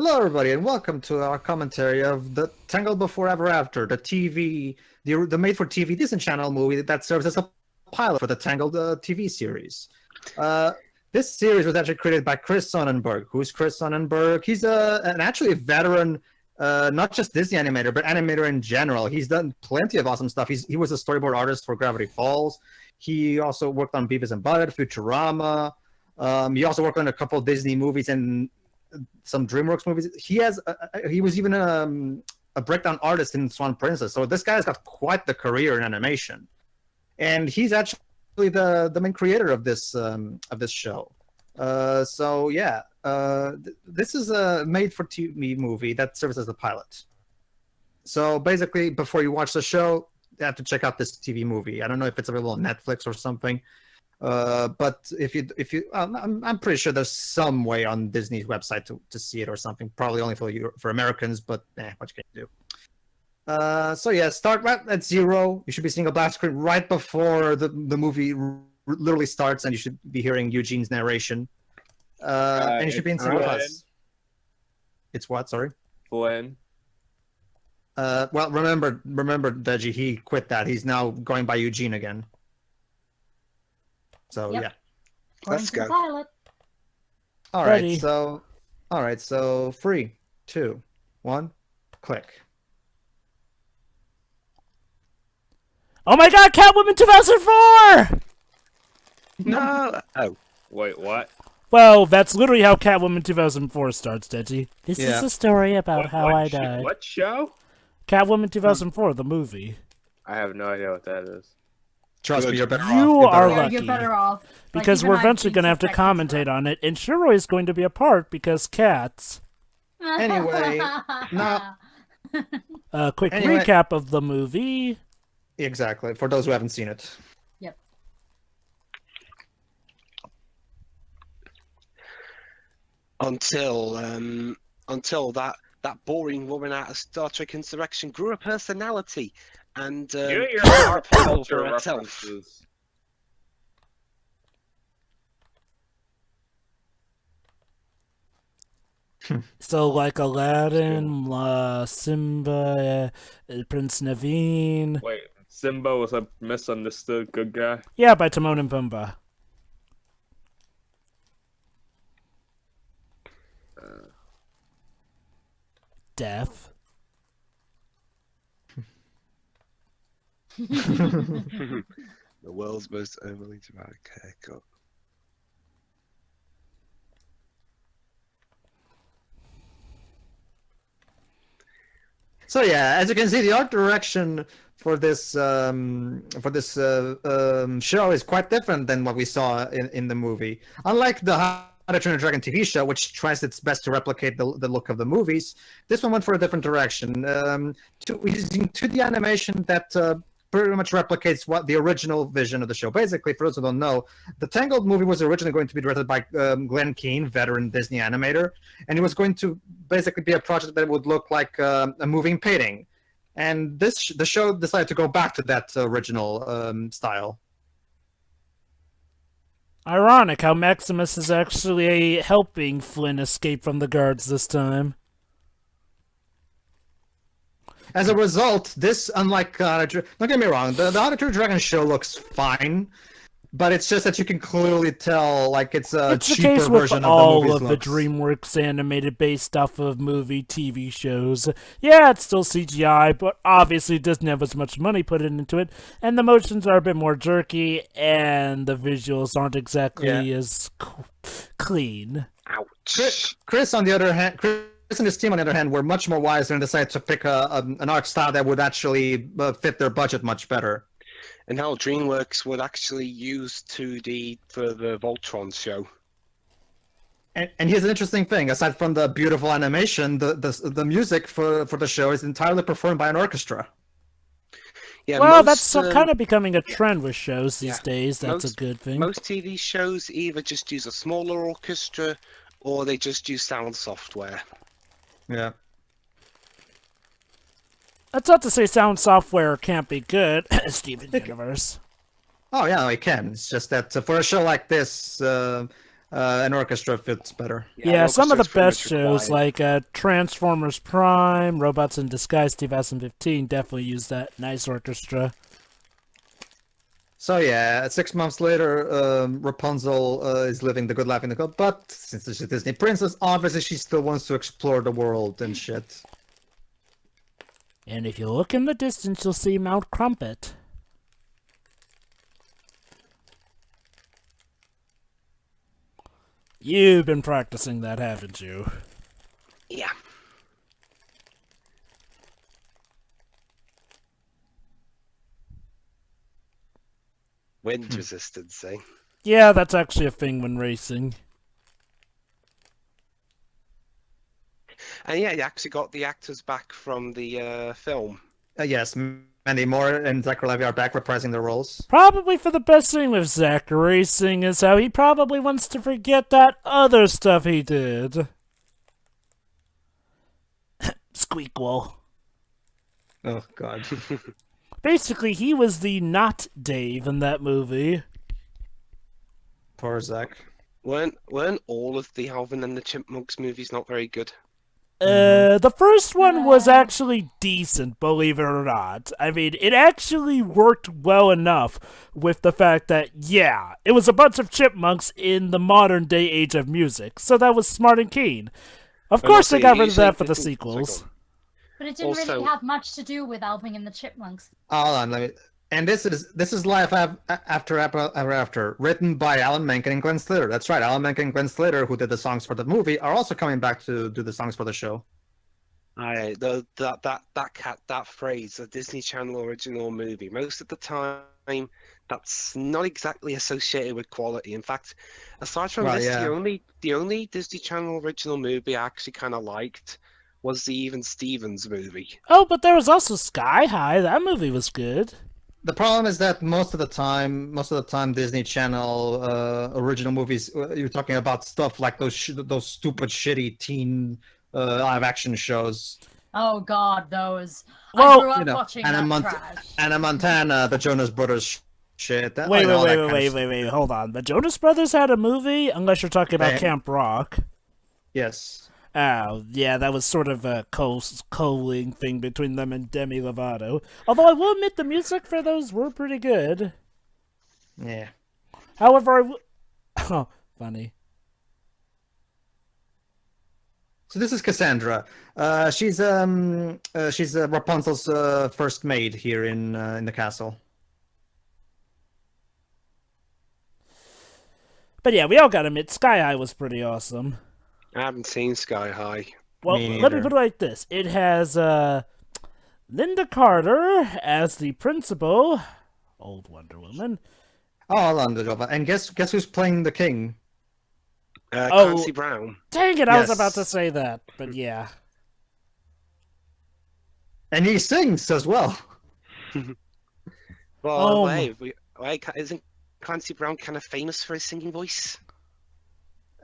Hello, everybody, and welcome to our commentary of the Tangled Before Ever After, the made-for-TV Disney Channel movie that serves as a pilot for the Tangled TV series. This series was actually created by Chris Sonnenberg. Who's Chris Sonnenberg? He's actually a veteran, not just Disney animator, but animator in general. He's done plenty of awesome stuff. He was a storyboard artist for Gravity Falls. He also worked on Beavis and Butthead, Futurama. He also worked on a couple of Disney movies and some DreamWorks movies. He was even a breakdown artist in Swan Princess. So this guy's got quite the career in animation, and he's actually the main creator of this show. This is a made-for-TV movie that serves as the pilot. So basically, before you watch the show, you have to check out this TV movie. I don't know if it's available on Netflix or something. But I'm pretty sure there's some way on Disney's website to see it or something. Probably only for Americans, but what can you do? Start right at 0. You should be seeing a black screen right before the movie literally starts, and you should be hearing Eugene's narration. And you should be in sync with us. It's what? Sorry. Glenn. Well, remember, Deji, he quit that. He's now going by Eugene again. So yep. Yeah, let's go. All right, so 3, 2, 1, click. Oh my God, Catwoman 2004! No. Oh, wait, what? Well, that's literally how Catwoman 2004 starts, Deji. This is a story about how I died. What show? Catwoman 2004, the movie. I have no idea what that is. Trust me, you're better off. You are lucky. You're better off. Because we're eventually going to have to commentate on it, and Shiroi is going to be a part because cats. Anyway, Quick recap of the movie. Exactly, for those who haven't seen it. Yep. Until that boring woman out of Star Trek Insurrection grew a personality and Your culture herself. references. So, like Aladdin, Simba, Prince Naveen. Wait, Simba was a misunderstood good guy? Yeah, by Timon and Pumbaa. Death. The world's most overly dramatic haircut. So yeah, as you can see, the art direction for this show is quite different than what we saw in the movie. Unlike the How to Train Your Dragon TV show, which tries its best to replicate the look of the movies, this one went for a different direction, using 2D animation that pretty much replicates what the original vision of the show. Basically, for those who don't know, the Tangled movie was originally going to be directed by Glenn Keane, veteran Disney animator, and it was going to basically be a project that would look like a moving painting. And the show decided to go back to that original style. Ironic how Maximus is actually helping Flynn escape from the guards this time. As a result, this, unlike don't get me wrong, the How to Train Your Dragon show looks fine, but it's just that you can clearly tell, like, it's a cheaper version of the all movie's of the looks. DreamWorks animated based off of movie TV shows. Yeah, it's still CGI, but obviously it doesn't have as much money put into it, and the motions are a bit more jerky, and the visuals aren't exactly as clean. Ouch. Chris, on the other hand, Chris and his team, on the other hand, were much more wiser and decided to pick an art style that would actually fit their budget much better. And how DreamWorks would actually use 2D for the Voltron show. And here's an interesting thing: aside from the beautiful animation, the music for the show is entirely performed by an orchestra. Yeah, Well, that's kind of becoming a trend with shows these days. That's a good thing. Most TV shows either just use a smaller orchestra or they just use sound software. Yeah. That's not to say sound software can't be good, Steven Universe. Oh yeah, it can. It's just that for a show like this, an orchestra fits better. Yeah, some of the orchestra's pretty best much shows, required. like Transformers Prime, Robots in Disguise 2015, definitely use that nice orchestra. So yeah, 6 months later, Rapunzel is living the good life in the good, but since she's a Disney princess, obviously she still wants to explore the world and shit. And if you look in the distance, you'll see Mount Crumpet. You've been practicing that, haven't you? Yeah. Wind resistance, eh? Yeah, that's actually a thing when racing. And yeah, you actually got the actors back from the film. Yes, Mandy Moore and Zachary Levi are back reprising their roles. Probably for the best thing with Zach racing is how he probably wants to forget that other stuff he did. Squeakquel. Oh god. Basically, he was the not Dave in that movie. Poor Zach. Weren't all of the Alvin and the Chipmunks movies not very good? The first one was actually decent, believe it or not. I mean, it actually worked well enough with the fact that, yeah, it was a bunch of chipmunks in the modern day age of music, so that was smart and keen. Of And course also, they got it rid of that for the usually- sequels. But it didn't Also- really have much to do with Alvin and the Chipmunks. Hold on, let me. And this is Life After, written by Alan Menken and Glenn Slater. That's right, Alan Menken and Glenn Slater, who did the songs for the movie, are also coming back to do the songs for the show. That phrase, a Disney Channel original movie, most of the time, that's not exactly associated with quality. In fact, aside from Well, this, yeah. the only Disney Channel original movie I actually kind of liked was the Even Stevens movie. Oh, but there was also Sky High. That movie was good. The problem is that most of the time, Disney Channel original movies, you're talking about stuff like those stupid, shitty teen live action shows. Oh God, those. Well, I grew up You know, watching Anna, that trash. Anna Montana, the Jonas Brothers shit. That, Wait, all that kind of wait, hold on. The Jonas Brothers had a movie? Unless you're talking about Hey. Camp Rock. Yes. Oh, yeah, that was sort of a co-ling thing between them and Demi Lovato. Although I will admit the music for those were pretty good. Yeah. However, oh, funny. So this is Cassandra. She's Rapunzel's first maid here in the castle. But yeah, we all gotta admit, Sky High was pretty awesome. I haven't seen Sky High. Well, Me let me neither. put it like this. It has, Linda Carter as the principal, old Wonder Woman. Oh, hold on, Jova. And guess who's playing the king? Oh. Clancy Brown. Dang it, I was Yes. about to say that, but yeah. And he sings as well. Well, Oh isn't Clancy Brown kind of famous for his singing voice?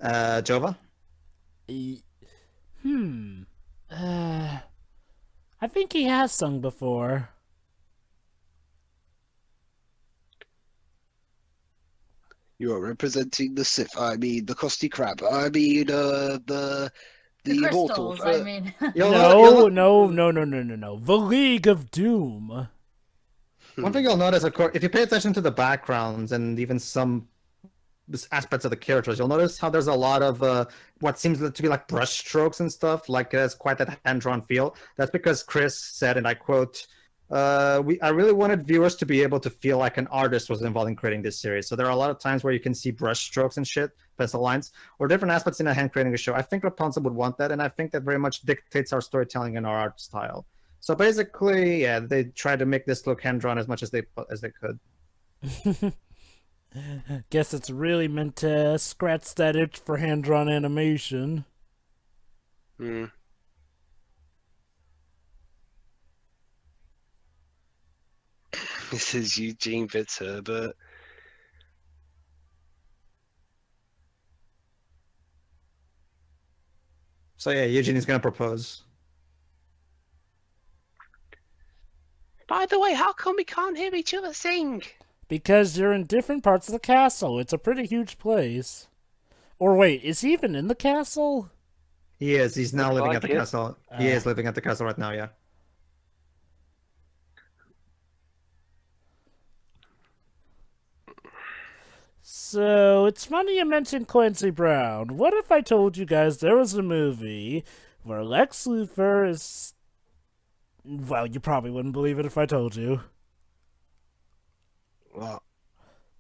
Jova? I think he has sung before. You're representing the Sith. I mean, the Krusty Krab. I mean, the The Immortal. crystals, I mean. No. The League of Doom. One thing you'll notice, of course, if you pay attention to the backgrounds and even some aspects of the characters, you'll notice how there's a lot of what seems to be like brush strokes and stuff. Like it has quite that hand-drawn feel. That's because Chris said, and I quote, I really wanted viewers to be able to feel like an artist was involved in creating this series. So there are a lot of times where you can see brush strokes and shit, pencil lines, or different aspects in a hand creating a show. I think Rapunzel would want that, and I think that very much dictates our storytelling and our art style. So basically, yeah, they tried to make this look hand-drawn as much as they could. Guess it's really meant to scratch that itch for hand-drawn animation. Hmm. This is Eugene Fitzherbert. So yeah, Eugene is gonna propose. By the way, how come we can't hear each other sing? Because you're in different parts of the castle. It's a pretty huge place. Or wait, is he even in the castle? He is. He's now Looks living like at the it. castle. He is living at the castle right now. Yeah. So, it's funny you mentioned Clancy Brown. What if I told you guys there was a movie where Lex Luthor is... Well, you probably wouldn't believe it if I told you. What?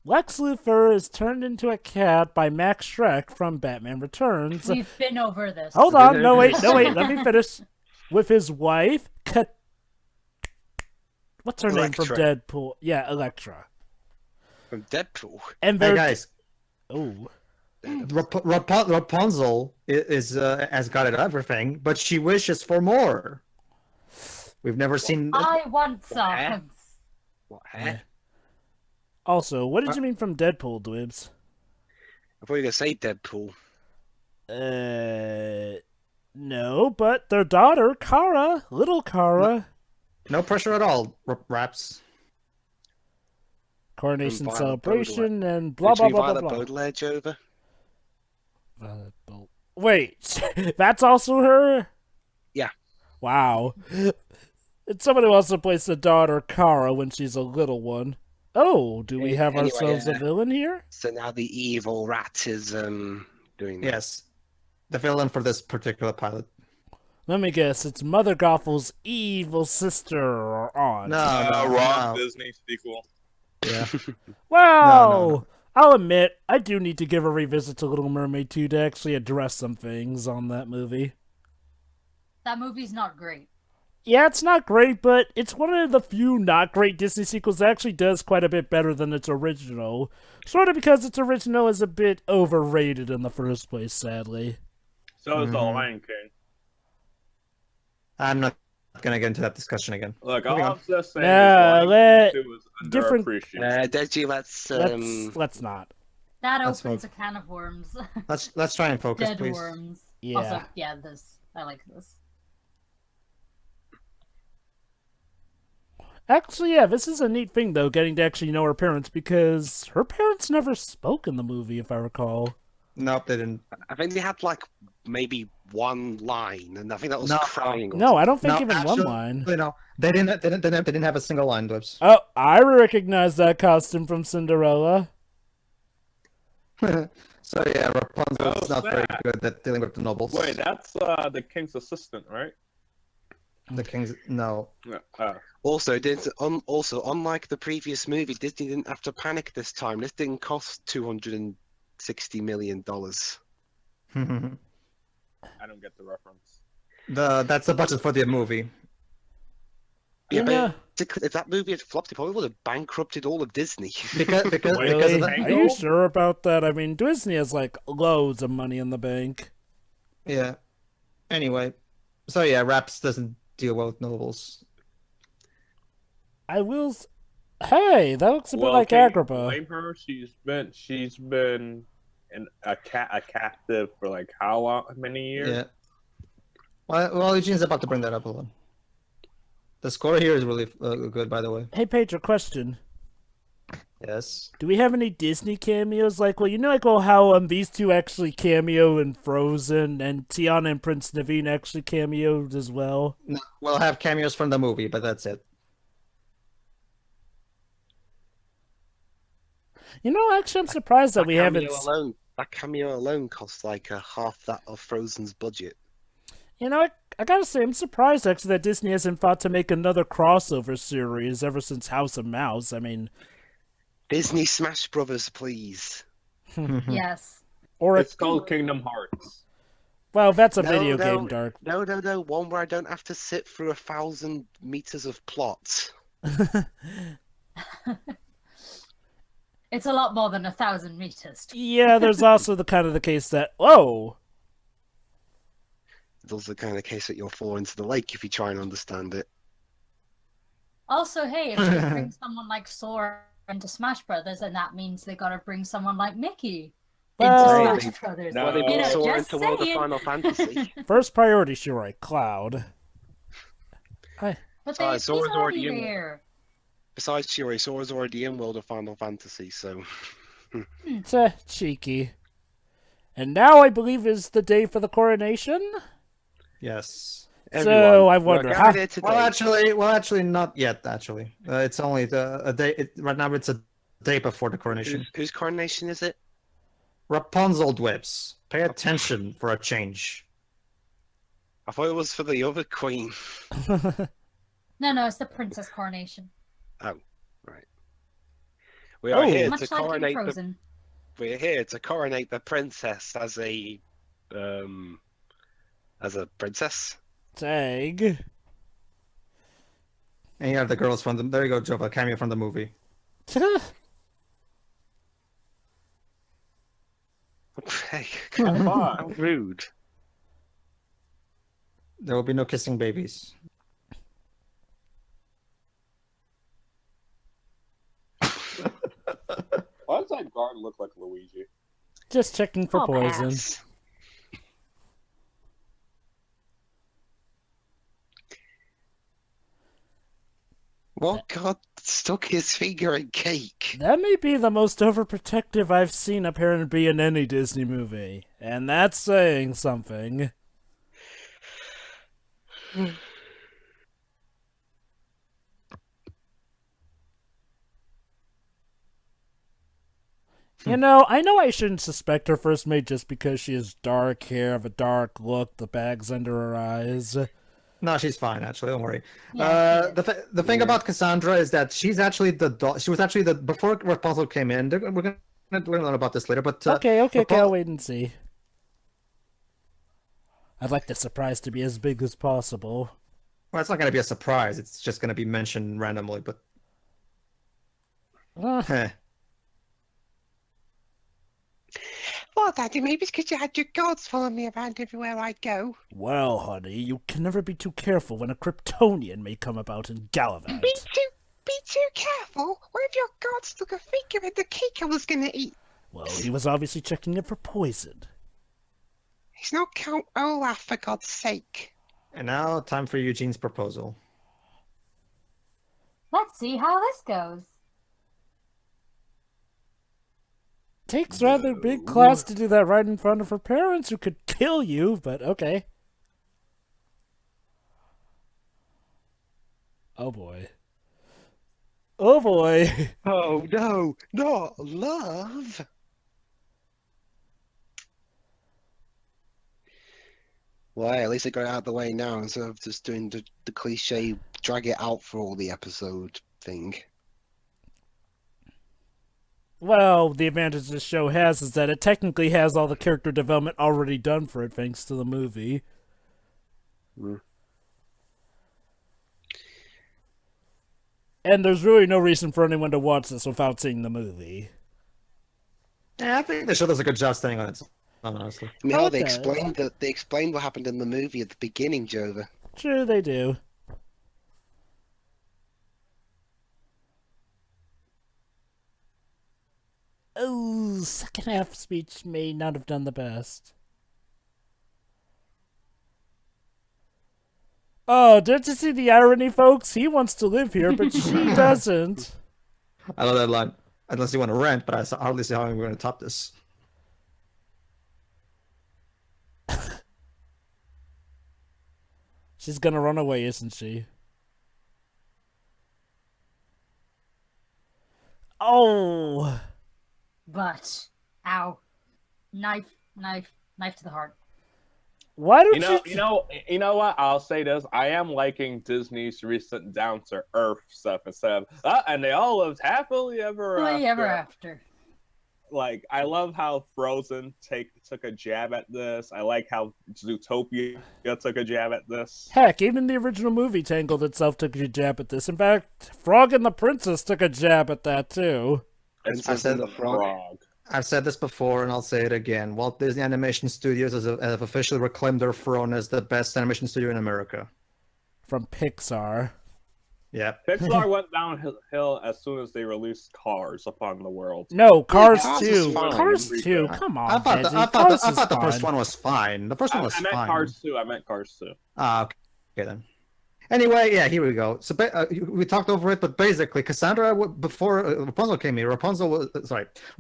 Lex Luthor is turned into a cat by Max Schreck from Batman Returns. We've been over this. Hold on, no wait, let me finish. With his wife, what's her name from Elektra. Deadpool? Yeah, Elektra. From Deadpool. And Hey they're... guys, Oh. Rapunzel has got it everything, but she wishes for more. We've never seen. I want What? some. What? Huh? Also, what did you mean from Deadpool, Dwibs? I thought you were going to say Deadpool. No, but their daughter, Kara, little Kara. No pressure at all. Raps. Coronation Violet celebration and blah blah blah blah Violet blah. Baudelaire Jova. Wait, that's also her? Yeah. Wow. And somebody also plays the daughter Kara when she's a little one. Oh, do we have Anyway, ourselves a villain here? So now the evil rat is doing that. Yes, the villain for this particular pilot. Let me guess, it's Mother Gothel's evil sister or aunt. Wrong no. Disney sequel. Yeah. Well, No. I'll admit, I do need to give a revisit to Little Mermaid 2 to actually address some things on that movie. That movie's not great. Yeah, it's not great, but it's one of the few not great Disney sequels that actually does quite a bit better than its original. Sort of because its original is a bit overrated in the first place, sadly. So is The Mhm. Lion King. I'm not gonna get into that discussion again. Look, Moving all on. I'm just saying Nah, is let- Lion King 2 was different- underappreciated. Deji, Let's not. That That's opens a can of worms. Let's try and focus, Dead please. worms. Yeah. Also, yeah, this. I like this. Actually, yeah, this is a neat thing, though, getting to actually know her parents, because her parents never spoke in the movie, if I recall. Nope, they didn't. I think they had like maybe one line, and I think that was No. crying. or No, I don't think No, even actually, one line. No, they didn't have a single line, Dwibs. Oh, I recognize that costume from Cinderella. So yeah, Rapunzel's Oh, not very sad. good at dealing with the nobles. Wait, that's the king's assistant, right? The king's no. Yeah. Also, also unlike the previous movie, Disney didn't have to panic this time. This didn't cost $260 million. I don't get the reference. That's the budget for the movie. Yeah, Yeah. but if that movie had flopped, it probably would have bankrupted all of Disney. Because Wait, because Really? of Are the, you sure about that? I mean, Disney has, like, loads of money in the bank. yeah. Anyway, so yeah, Raps doesn't deal well with nobles. I will... Hey, that looks a bit Well, like can you Agrippa. blame her? She's been a captive for like how long? Many years? Yeah. Well, Eugene's about to bring that up a lot. The score here is really good, by the way. Hey, Pedro, question. Yes. Do we have any Disney cameos? Like, well, you know, like, well, how these two actually cameo in Frozen, and Tiana and Prince Naveen actually cameoed as well? No, we'll have cameos from the movie, but that's it. You know, actually, I'm surprised that we haven't... That cameo alone costs like half that of Frozen's budget. You know, I gotta say, I'm surprised, actually, that Disney hasn't thought to make another crossover series ever since House of Mouse. I mean... Disney Smash Brothers, please. Yes. Or It's called Kingdom Hearts. Well, that's a No, video no. game, Dark. No, one where I don't have to sit through 1,000 meters of plot. It's a lot more than 1,000 meters. Yeah, there's also the kind of the case that... Whoa! It's also the kind of case that you'll fall into the lake if you try and understand it. Also, hey, if they bring someone like Sora into Smash Brothers, then that means they gotta bring someone like Mickey Well, into Smash Brothers. No. Well, they You brought know, Sora just into World of saying. Final Fantasy. First priority, Shirai, Cloud. But Sorry, he's Sora's already already in. there. Besides Shuri, Sora's already in World of Final Fantasy, so... Cheeky. And now I believe is the day for the coronation. Yes. So I we're wonder gathered how. here today. Well, actually, not yet. Actually, it's only a day. Right now, it's a day before the coronation. Whose coronation is it? Rapunzel whips. Pay attention for a change. I thought it was for the other queen. No, it's the princess coronation. Oh, right. We are here Much to like in coronate the. Frozen. We're here to coronate the princess as a princess. Tag. And you have the girls from the. There you go, Jova. Cameo from the movie. Hey, Come how on. rude. There will be no kissing babies. Why does that guard look like Luigi? Just checking for Oh, poison. Perhaps. What god stuck his finger in cake? That may be the most overprotective I've seen a parent be in any Disney movie. And that's saying something. You know I shouldn't suspect her first mate just because she has dark hair, have a dark look, the bags under her eyes. No, she's fine. Actually, don't worry. Yeah, she is. The thing about Cassandra is that she's actually she was actually the before Rapunzel came in. We're gonna learn about this later, but Okay, I'll wait and see. I'd like the surprise to be as big as possible. Well, it's not gonna be a surprise. It's just gonna be mentioned randomly. But heh. Well, Daddy, maybe it's because you had your gods following me around everywhere I go. Well, honey, you can never be too careful when a Kryptonian may come about and gallivant. Be too careful. What if your gods took a finger in the cake I was gonna eat? Well, he was obviously checking it for poison. He's not Count Olaf, for God's sake. And now, time for Eugene's proposal. Let's see how this goes. Takes rather big class to do that right in front of her parents who could kill you, but okay. Oh boy. Oh boy. Oh no, not love. Well, at least I got it out of the way now instead of just doing the cliche drag it out for all the episode thing. Well, the advantage this show has is that it technically has all the character development already done for it thanks to the movie. And there's really no reason for anyone to watch this without seeing the movie. Yeah, I think the show does a good job staying on its own, honestly. I mean, they Okay. explained what happened in the movie at the beginning, Jova. True, they do. Oh, second half speech may not have done the best. Oh, don't you see the irony, folks? He wants to live here, but she doesn't. I love that line. Unless you want to rant, but I hardly see how we're going to top this. She's gonna run away, isn't she? Oh! But, ow. Knife to the heart. Why don't You know what? I'll say this. I am liking Disney's recent down to earth stuff instead of, and they all lived happily ever after. Like, I love how Frozen took a jab at this. I like how Zootopia took a jab at this. Heck, even the original movie Tangled itself took a jab at this. In fact, Frog and the Princess took a jab at that too. Princess and the Frog. I've said this before, and I'll say it again. Walt Disney Animation Studios have officially reclaimed their throne as the best animation studio in America. From Pixar. Yeah. Pixar went downhill as soon as they released Cars upon the world. No, Cars Cars 2. is fine. Cars 2. Come on, I thought Desi. the first one was fine. The first one was I meant fine. Cars 2. I meant Cars 2. Ah, okay then. Anyway, yeah, here we go. So we talked over it, but basically, Cassandra, before Rapunzel came here, before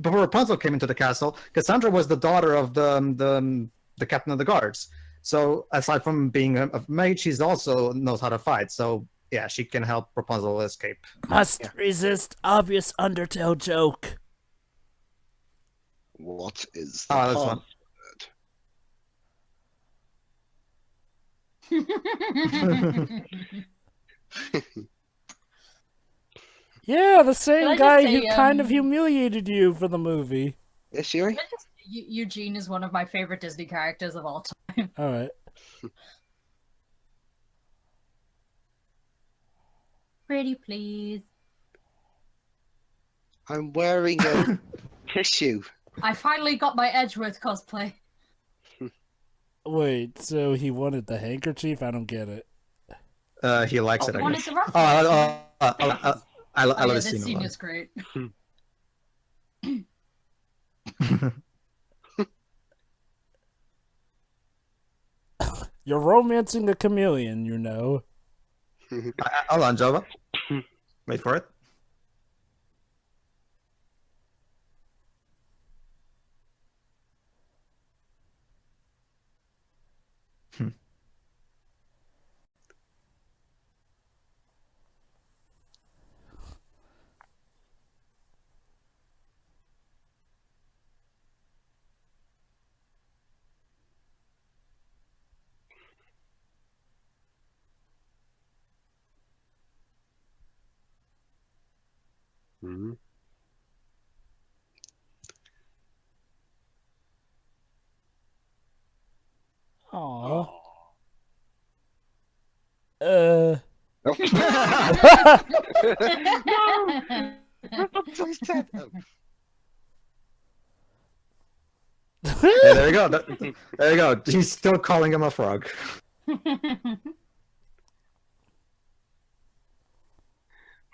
Rapunzel came into the castle, Cassandra was the daughter of the captain of the guards. So aside from being a mage, she's also knows how to fight. So yeah, she can help Rapunzel escape. Must resist obvious Undertale joke. What is Oh, that's one. Yeah, the same guy say, who kind of humiliated you for the movie. Yes, Yuri? Eugene is one of my favorite Disney characters of all time. All right. Pretty please. I'm wearing a tissue. I finally got my Edgeworth cosplay. Wait, so he wanted the handkerchief? I don't get it. He likes it, I Wanted guess. the ruffles. I love yeah, this this scene. scene is great. You're romancing a chameleon, you know. Hold on, Jova. Wait for it. Mm-hmm. Aww. Yeah, there you go. There you go. He's still calling him a frog.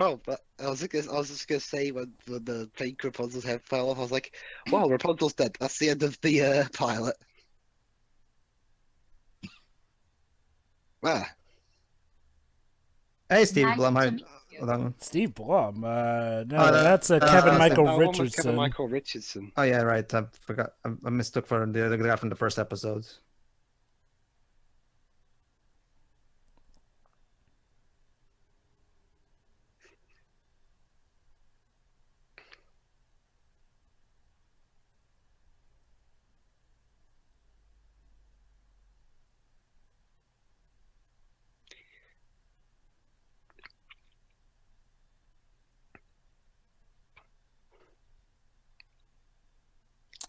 Oh, but I was just gonna say when the fake Rapunzel's head fell off, I was like, "Wow, Rapunzel's dead." That's the end of the pilot. Ah, Hey, Steve Nice Blum. to How, meet you. hold on. Steve Blum. No, no, that's Kevin Kevin Michael that one was Richardson. Kevin Michael Richardson. Oh yeah, right. I forgot. I mistook for the guy from the first episode.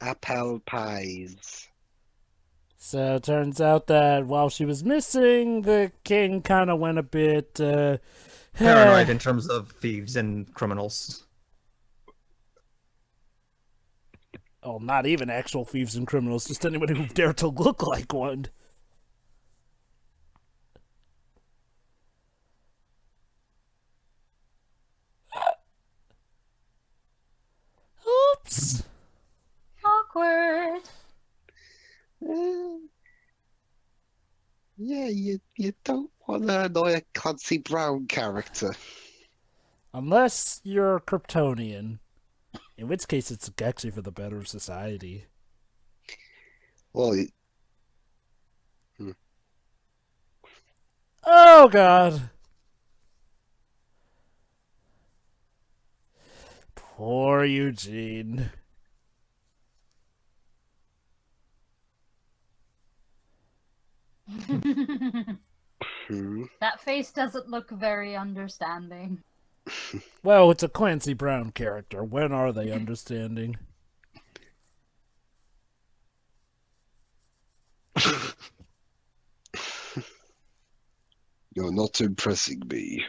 Apple pies. So it turns out that while she was missing, the king kind of went a bit Paranoid in terms of thieves and criminals. Oh, not even actual thieves and criminals, just anybody who dared to look like one. Oops. Awkward. Yeah, you don't want to annoy a Clancy Brown character. Unless you're Kryptonian. In which case, it's actually for the better of society. Well, Oh, God. Poor Eugene. That face doesn't look very understanding. Well, it's a Clancy Brown character. When are they understanding? you're not impressing me.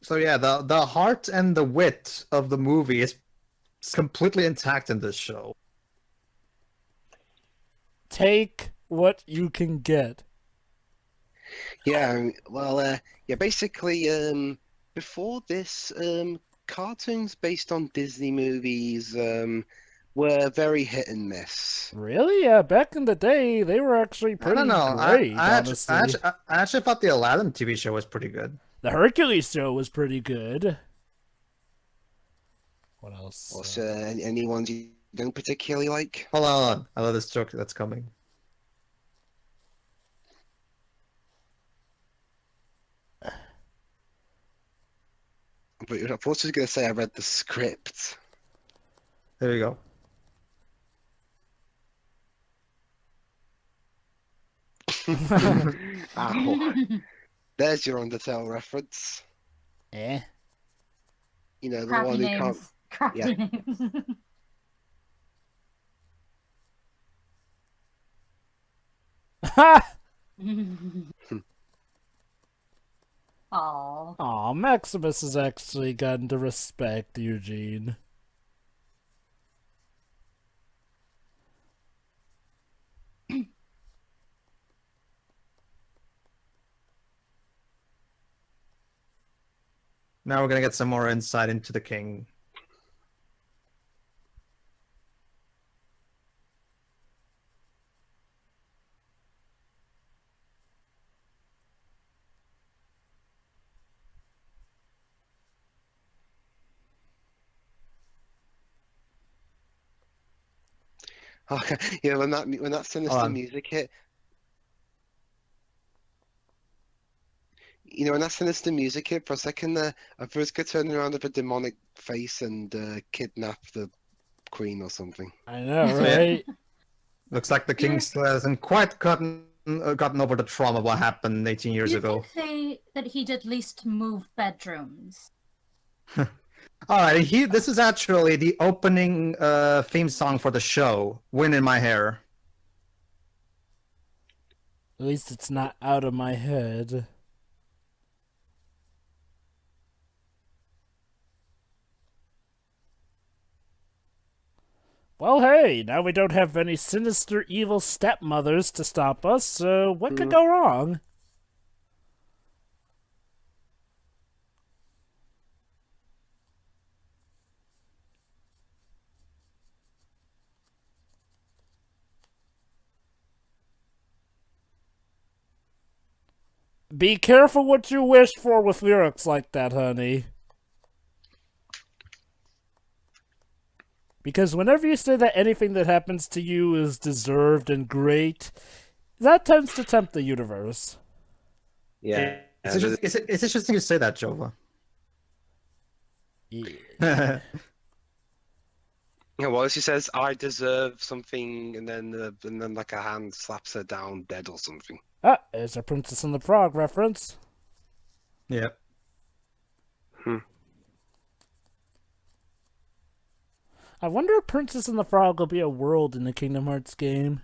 So yeah, the heart and the wit of the movie is completely intact in this show. Take what you can get. Yeah, well, yeah, basically, before this, cartoons based on Disney movies were very hit and miss. Really? Yeah, back in the day, they were actually I pretty don't know. great, honestly. I actually thought the Aladdin TV show was pretty good. The Hercules show was pretty good. What else? Also, any ones you don't particularly like? Hold on. I love this joke that's coming. But I thought I was going to say I read the script. There you go. Ow. There's your Undertale reference. Eh? You know, the Crappy one who names. can't... Crappy Yeah. names. Ha! Aww. Aw, Maximus has actually gotten to respect Eugene. Now we're gonna get some more insight into the king. Okay. Yeah, when that sinister music hit, you know, when that sinister music hit for a second there, I first got turned around with a demonic face and kidnap the queen or something. I know, right? Looks like the king still hasn't quite gotten over the trauma of what happened 18 years ago. Think that he'd at least move bedrooms? Alright, this is actually the opening theme song for the show, Wind in My Hair. At least it's not out of my head. Well, hey, now we don't have any sinister evil stepmothers to stop us, so what could go wrong? Be careful what you wish for with lyrics like that, honey. Because whenever you say that anything that happens to you is deserved and great, that tends to tempt the universe. Yeah. It's interesting you say that, Jova. Yeah. Yeah, well, she says, "I deserve something," and then like a hand slaps her down dead or something. Ah, there's a Princess and the Frog reference. Yep. I wonder if Princess and the Frog will be a world in the Kingdom Hearts game.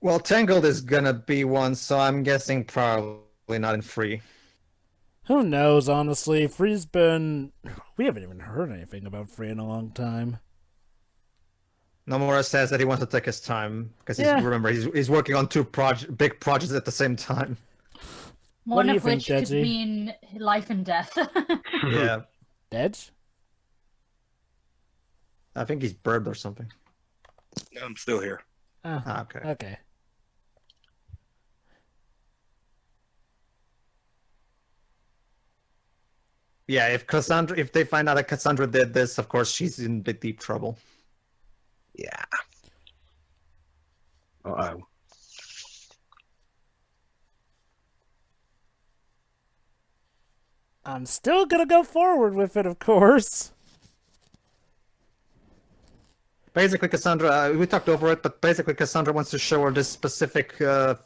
Well, Tangled is gonna be one, so I'm guessing probably not in free. Who knows, honestly. Free's been... We haven't even heard anything about Free in a long time. Nomura says that he wants to take his time, because Yeah. he's working on two big projects at the same time. One do you of which think, could Deji? mean life and death. Yeah. Dead? I think he's burped or something. I'm still here. Ah, okay. Okay. Yeah, if they find out that Cassandra did this, of course she's in big deep trouble. Yeah. Uh-oh. I'm still gonna go forward with it, of course. Basically, Cassandra, we talked over it, but basically Cassandra wants to show her this specific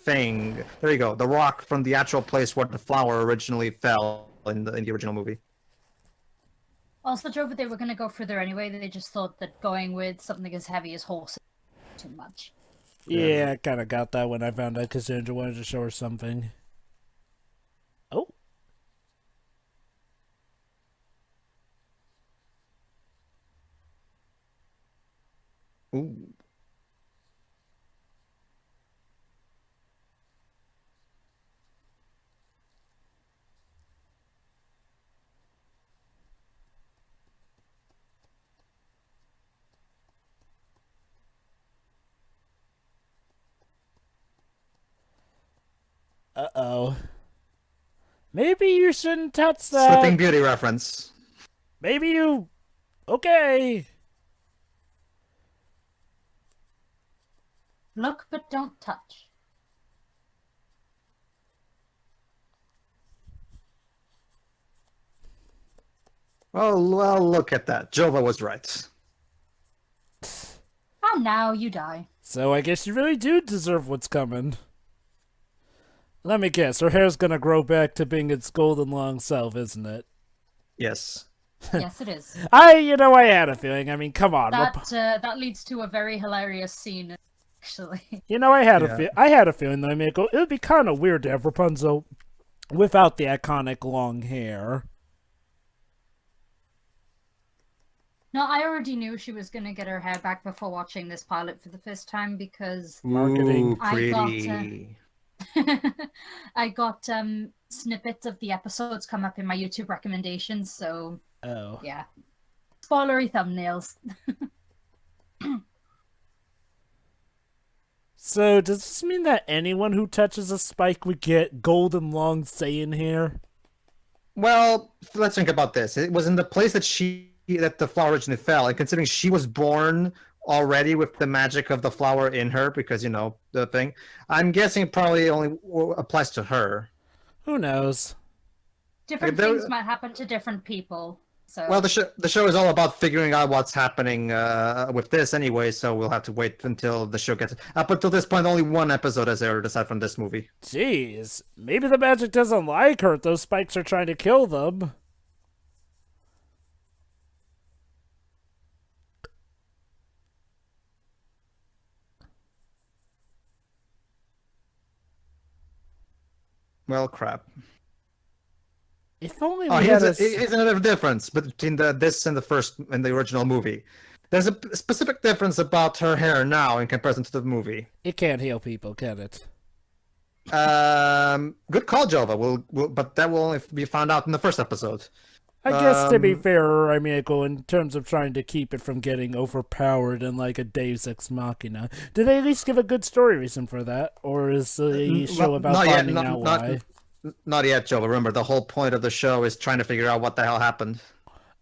thing. There you go, the rock from the actual place where the flower originally fell in the original movie. Also, Jova, they were going to go further anyway. They just thought that going with something as heavy as horses too much. Yeah, I kind of got that when I found out Cassandra wanted to show her something. Oh. Ooh. Uh-oh. Maybe you shouldn't touch that. Sleeping Beauty reference. Maybe you... Okay. Look, but don't touch. Oh, well, look at that. Jova was right. And now you die. So I guess you really do deserve what's coming. Let me guess, her hair's gonna grow back to being its golden long self, isn't it? Yes. Yes, it is. I had a feeling. I mean, come on. That leads to a very hilarious scene, actually. I had a feeling that it would be kind of weird to have Rapunzel without the iconic long hair. No, I already knew she was gonna get her hair back before watching this pilot for the first time because marketing. Ooh, pretty. I got snippets of the episodes come up in my YouTube recommendations, so yeah. Spoilery thumbnails. So does this mean that anyone who touches a spike would get golden long Saiyan hair? Well, let's think about this. It was in the place that the flower originally fell, and considering she was born already with the magic of the flower in her, because the thing, I'm guessing it probably only applies to her. Who knows? Different things might happen to different people. So. Well, the show is all about figuring out what's happening with this anyway, so we'll have to wait until the show gets... Up until this point, only one episode has aired aside from this movie. Jeez, maybe the magic doesn't like her. Those spikes are trying to kill them. Well, crap. If only here's another difference between this and the original movie. There's a specific difference about her hair now in comparison to the movie. It can't heal people, can it? Good call, Jova. But that will only be found out in the first episode. I guess to be fair, in terms of trying to keep it from getting overpowered in like a Deus Ex Machina, did they at least give a good story reason for that, or is the show about finding out why? Not yet, Joe. Remember, the whole point of the show is trying to figure out what the hell happened.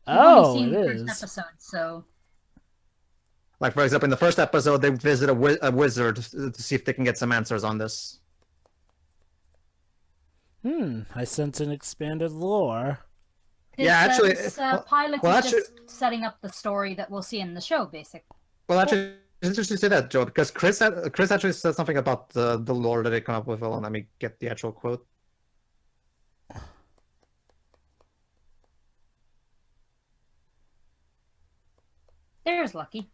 Oh, it is. First episode, so. Like, for example, in the first episode, they visit a wizard to see if they can get some answers on this. I sense an expanded lore. This pilot is just setting up the story that we'll see in the show, basically. Well, actually, it's interesting to say that, Joe, because Chris actually said something about the lore that they come up with. Well, let me get the actual quote. There's Lucky.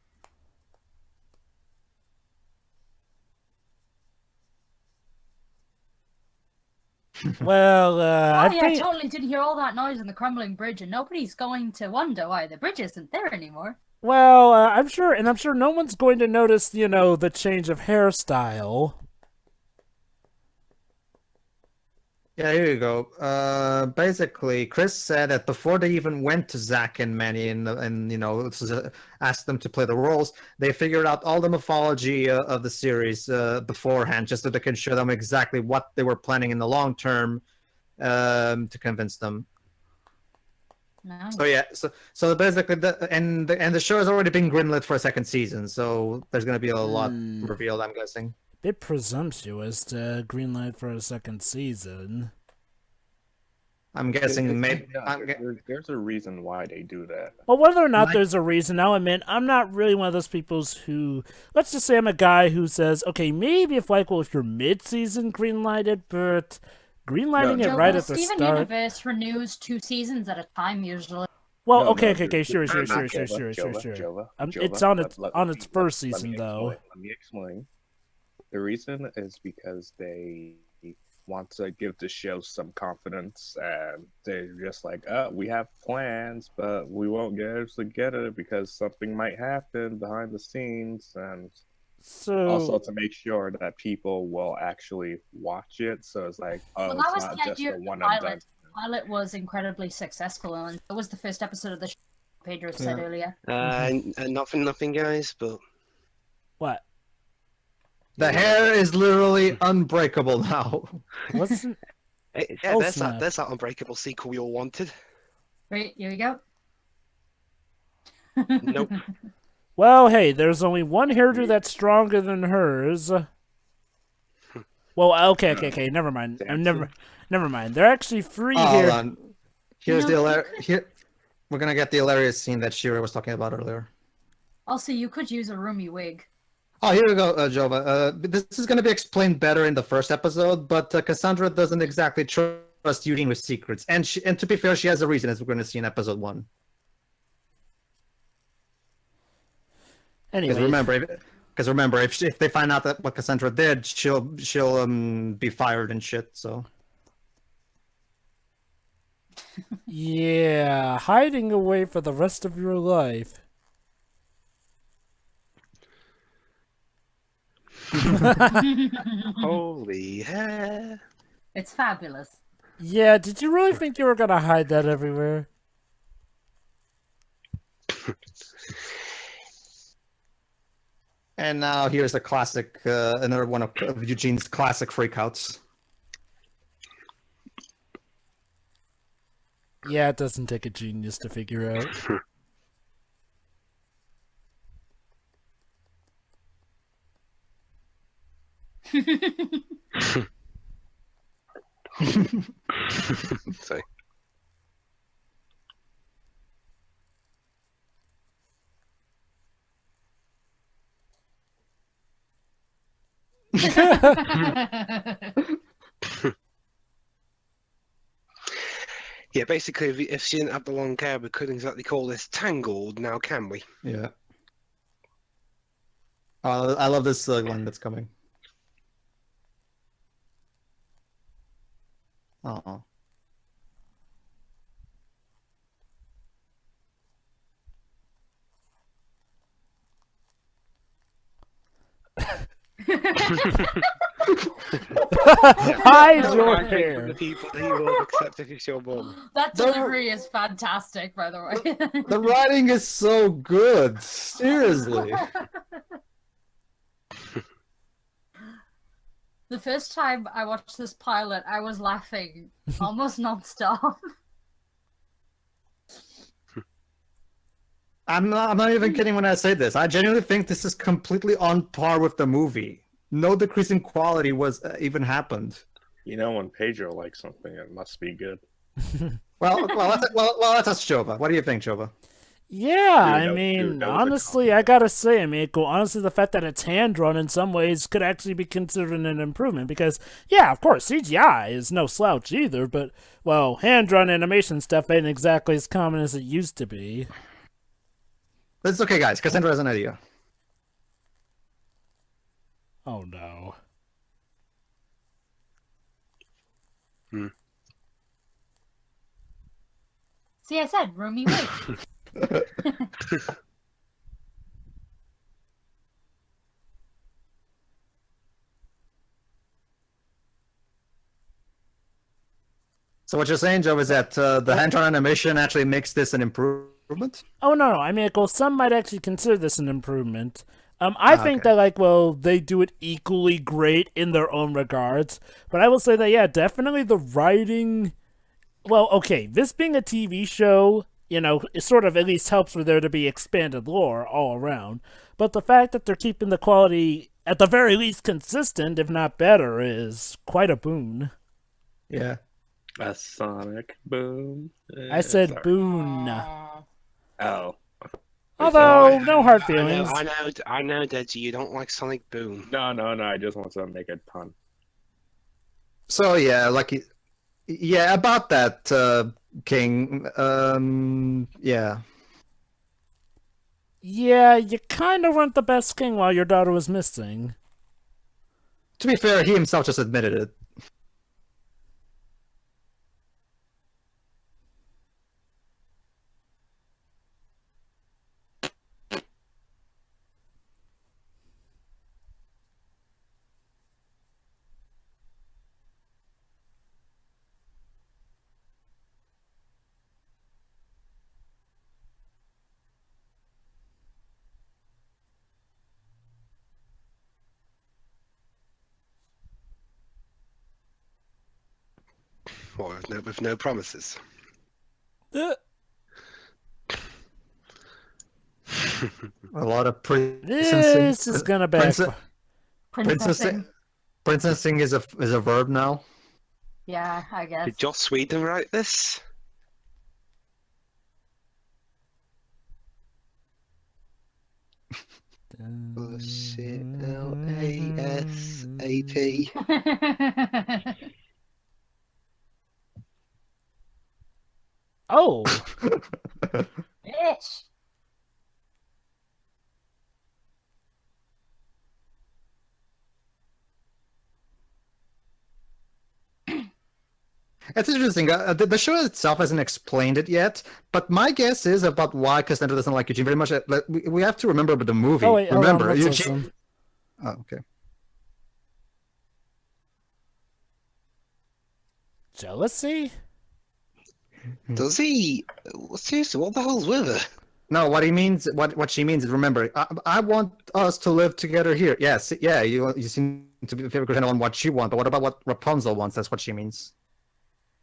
Well, I totally did hear all that noise in the crumbling bridge, and nobody's going to wonder why the bridge isn't there anymore. Well, I'm sure no one's going to notice, the change of hairstyle. Yeah, here you go. Basically, Chris said that before they even went to Zack and Manny and asked them to play the roles, they figured out all the mythology of the series beforehand, just so they can show them exactly what they were planning in the long term to convince them. Nice. So yeah, so basically, the show has already been greenlit for a second season, so there's going to be a lot revealed, I'm guessing. Bit presumptuous to greenlight for a second season. I'm guessing there's a reason why they do that. Well, whether or not there's a reason, I'll admit, I'm not really one of those people who... Let's just say I'm a guy who says, okay, maybe if you're mid-season greenlighted, but greenlighting it right at the Steven start... Universe renews 2 seasons at a time, usually. Well, okay, sure. It's on its first season, though. Let me explain. The reason is because they want to give the show some confidence, and they're just like, we have plans, but we won't get able to get it because something might happen behind the scenes, and also to make sure that people will actually watch it. So it's like, that was the idea of the pilot. The pilot was incredibly successful, and it was the first episode of the show, Pedro said earlier. Nothing, guys, but... What? The hair is literally unbreakable now. Wasn't? Yeah, there's that unbreakable sequel we all wanted. Wait, here we go. Nope. Well, hey, there's only one hairdo that's stronger than hers. Well, okay, never mind. Never mind. They're actually free here. Hold on. Here's here. We're gonna get the hilarious scene that Shira was talking about earlier. Also, you could use a roomy wig. Oh, here we go, Jova. This is going to be explained better in the first episode, but Cassandra doesn't exactly trust Eugene with secrets. And to be fair, she has a reason, as we're going to see in episode 1. Anyway. Because remember, if they find out that what Cassandra did, she'll be fired and shit, so... Yeah, hiding away for the rest of your life. Holy hair. It's fabulous. Yeah, did you really think you were gonna hide that everywhere? And now here's a classic, another one of Eugene's classic freakouts. Yeah, it doesn't take a genius to figure out. Sorry. Yeah, basically, if she didn't have the long hair, we couldn't exactly call this Tangled, now can we? Yeah. I love this line that's coming. Uh-oh. Hide your hair. The people that you will accept if it's your mum. That delivery is fantastic, by the way. The writing is so good. Seriously. The first time I watched this pilot, I was laughing almost non-stop. I'm not even kidding when I say this. I genuinely think this is completely on par with the movie. No decrease in quality was even happened. You know, when Pedro likes something, it must be good. Well, let's ask Jova. What do you think, Jova? Yeah, honestly, I gotta say, honestly, the fact that it's hand-drawn in some ways could actually be considered an improvement, because, yeah, of course, CGI is no slouch either, but, well, hand-drawn animation stuff ain't exactly as common as it used to be. It's okay, guys. Cassandra has an idea. Oh, no. See, I said, roomy wig. So what you're saying, Joe, is that the hand-drawn animation actually makes this an improvement? Oh, no. Some might actually consider this an improvement. I think that, they do it equally great in their own regards. But I will say that, yeah, definitely the writing... Well, okay, this being a TV show, it sort of at least helps for there to be expanded lore all around. But the fact that they're keeping the quality, at the very least, consistent, if not better, is quite a boon. Yeah. A sonic boom. I said boon. Oh. Although, no hard feelings. I know, Deji, you don't like Sonic Boom. No, I just want to make a pun. So, yeah, yeah, about that, King, yeah. Yeah, you kind of weren't the best king while your daughter was missing. To be fair, he himself just admitted it. Or with no promises. Uh, A lot of This is gonna backfire. Princessing. Princessing is a verb now. Yeah, I guess. Did Joss Whedon write this? Bullshit. LASAP. Oh. Bitch. It's interesting. The show itself hasn't explained it yet, but my guess is about why Cassandra doesn't like Eugene very much. We have to remember about the movie. Oh, wait, remember, let's Eugene. listen. Oh, okay. Jealousy? Does he? Seriously, what the hell's with her? No, what he means, what she means is, remember, I want us to live together here. Yes, yeah, you seem to be very on what you want, but what about what Rapunzel wants? That's what she means.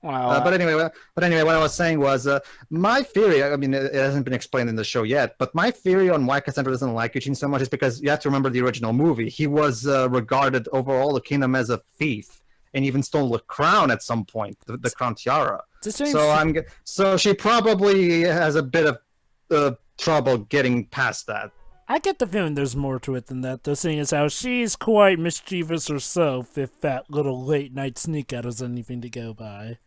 Wow. But anyway, what I was saying was, my theory. I mean, it hasn't been explained in the show yet, but my theory on why Cassandra doesn't like Eugene so much is because you have to remember the original movie. He was regarded over all the kingdom as a thief, and even stole the crown at some point, the crown tiara. So she probably has a bit of trouble getting past that. I get the feeling there's more to it than that, though, seeing as how she's quite mischievous herself, if that little late night sneak out is anything to go by.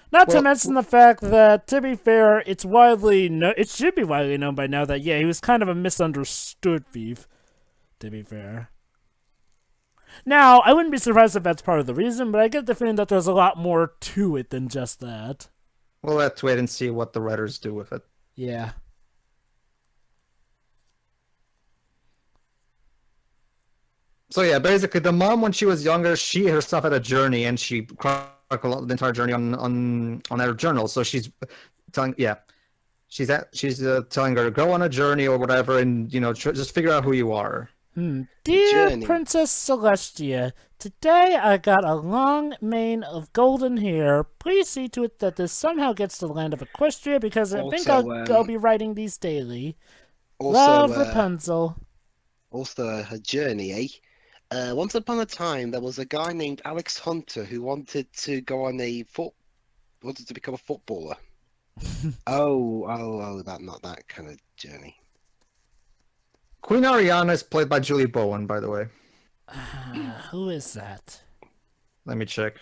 Not to mention the fact that, to be fair, it should be widely known by now that, yeah, he was kind of a misunderstood thief, to be fair. Now, I wouldn't be surprised if that's part of the reason, but I get the feeling that there's a lot more to it than just that. We'll let's wait and see what the writers do with it. Yeah. So yeah, basically, the mom, when she was younger, she herself had a journey, and she chronicled the entire journey on her journal. So she's telling, telling her to go on a journey or whatever, and just figure out who you are. Dear Princess Celestia, today I got a long mane of golden hair. Please see to it that this somehow gets to the land of Equestria, because I think I'll be writing these daily. Love, Rapunzel. Also, her journey, once upon a time, there was a guy named Alex Hunter who wanted to go on wanted to become a footballer. Not that kind of journey. Queen Ariana is played by Julie Bowen, by the way. Who is that? Let me check.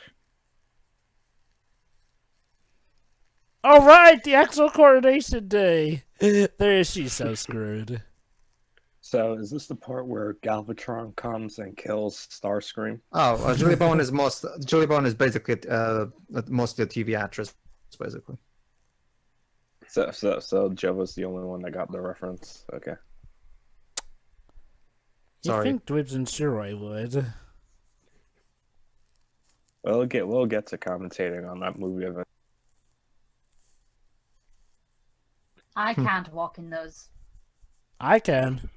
All right, the actual coronation day. There she's so screwed. So, is this the part where Galvatron comes and kills Starscream? Oh, Julie Bowen is basically mostly a TV actress, basically. So Joe was the only one that got the reference. Okay. Sorry. You think Dwibs and Shiroi would? We'll get to commentating on that movie event. I can't walk in those. I can.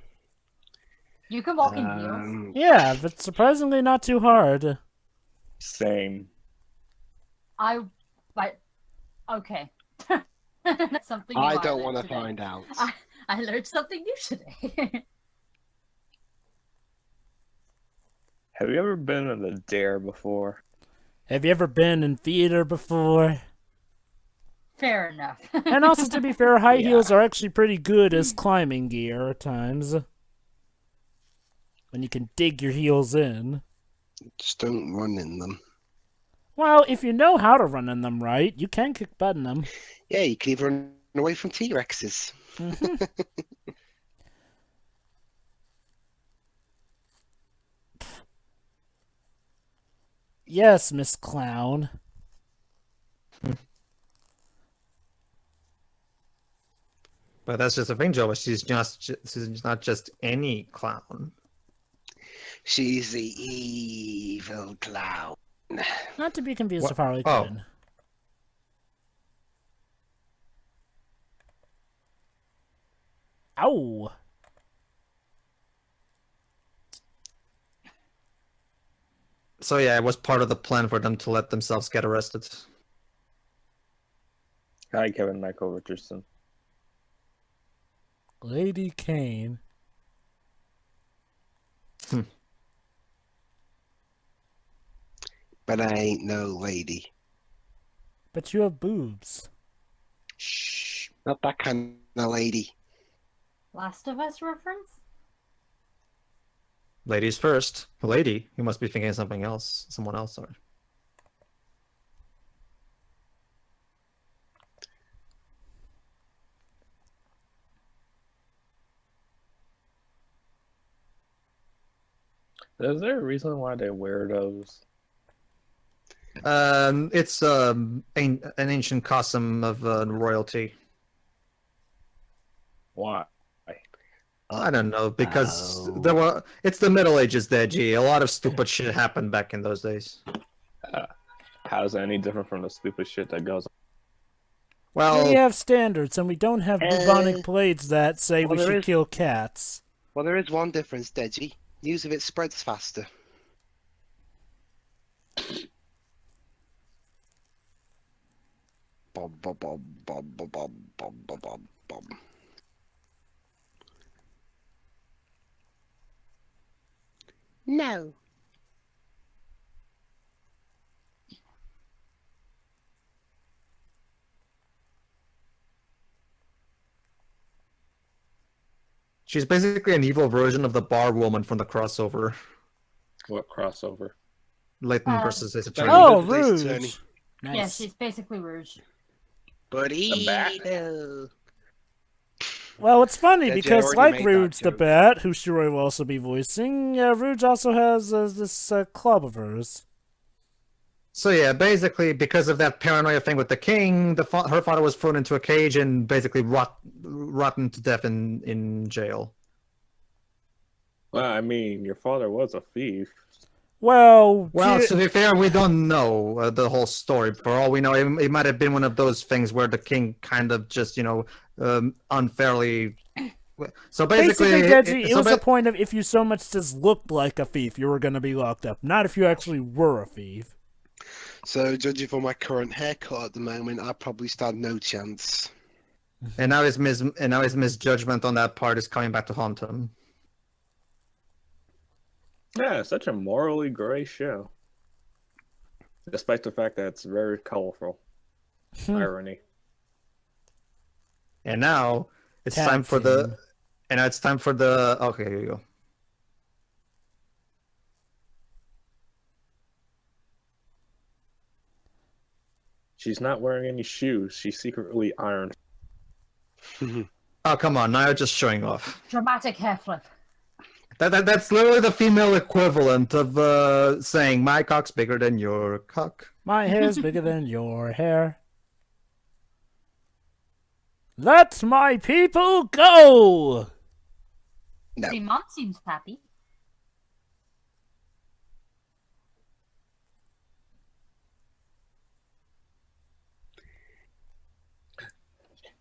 You can walk in heels. Yeah, but surprisingly not too hard. Same. Okay. Something I don't want to find out. I learned something new today. Have you ever been in a dare before? Have you ever been in theater before? Fair enough. And also, to be fair, high heels are actually pretty good as climbing gear at times. When you can dig your heels in. Just don't run in them. Well, if you know how to run in them right, you can kick butt in them. Yeah, you can even run away from T-Rexes. Yes, Miss Clown. But that's just the thing, Joe. She's not just any clown. She's the evil clown. Not to be confused with Harley Quinn. Ow! So yeah, it was part of the plan for them to let themselves get arrested. Hi, Kevin Michael Richardson. Lady Kane. But I ain't no lady. But you have boobs. Shh, not that kind of lady. Last of Us reference? Ladies first. Lady. You must be thinking of something else. Someone else, sorry. Is there a reason why they wear those? It's an ancient custom of royalty. Why? I don't know, because it's the Middle Ages, Deji. A lot of stupid shit happened back in those days. How's that any different from the stupid shit that goes on? Well, we have standards, and we don't have bubonic plagues that say we should kill cats. Well, there is one difference, Deji. News of it spreads faster. Bob, bob, bob, bob, bob, bob, bob, bob, bob, bob. No. she's basically an evil version of the bar woman from the crossover. What crossover? Leighton versus Ace Attorney. Oh, Ace Rouge. Attorney. Nice. Yeah, she's basically Rouge. Burrito. Well, it's funny Deji because, already like made that Rouge the joke. Bat, who Shiroi will also be voicing, Rouge also has this club of hers. So yeah, basically because of that paranoia thing with the king, her father was thrown into a cage and basically rotten to death in jail. Well, I mean, your father was a thief. Well, to be fair, we don't know the whole story. For all we know, it might have been one of those things where the king kind of just, unfairly. So basically, Deji, it was a point of if you so much as looked like a thief, you were going to be locked up. Not if you actually were a thief. So, judging from my current haircut at the moment, I probably stand no chance. And now his misjudgment on that part is coming back to haunt him. Yeah, such a morally gray show. Despite the fact that it's very colorful. Irony. And now it's time for the. And now it's time for the. Okay, here you go. She's not wearing any shoes. She secretly ironed. Oh, come on. Now you're just showing off. Dramatic hair flip. That's literally the female equivalent of saying, my cock's bigger than your cock. My hair's bigger than your hair. Let my people go! No. Dejimon seems happy.